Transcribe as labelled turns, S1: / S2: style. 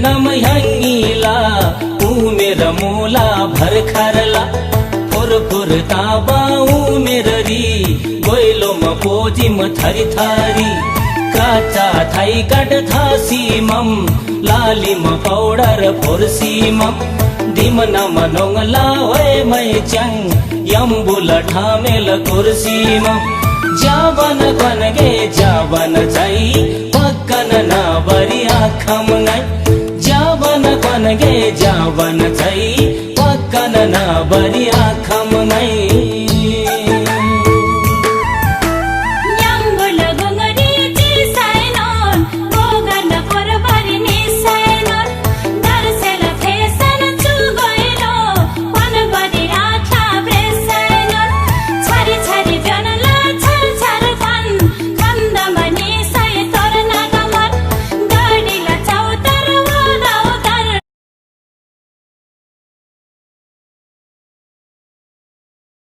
S1: नम हंगीला उमेर मोला भरखरला फुर ताबा उमेर री गोइलो म पोजी म थरी थरी काचा थाई काट थासी मम लाली म पाउडर फुर्सी मम दिमना मनोंगला होए मै चंग यम्बुल ठामेल कुर्सी मम जावन कनगे जावन जाई पक्कन ना बरी आखम गई जावन कनगे जावन जाई पक्कन ना बरी आखम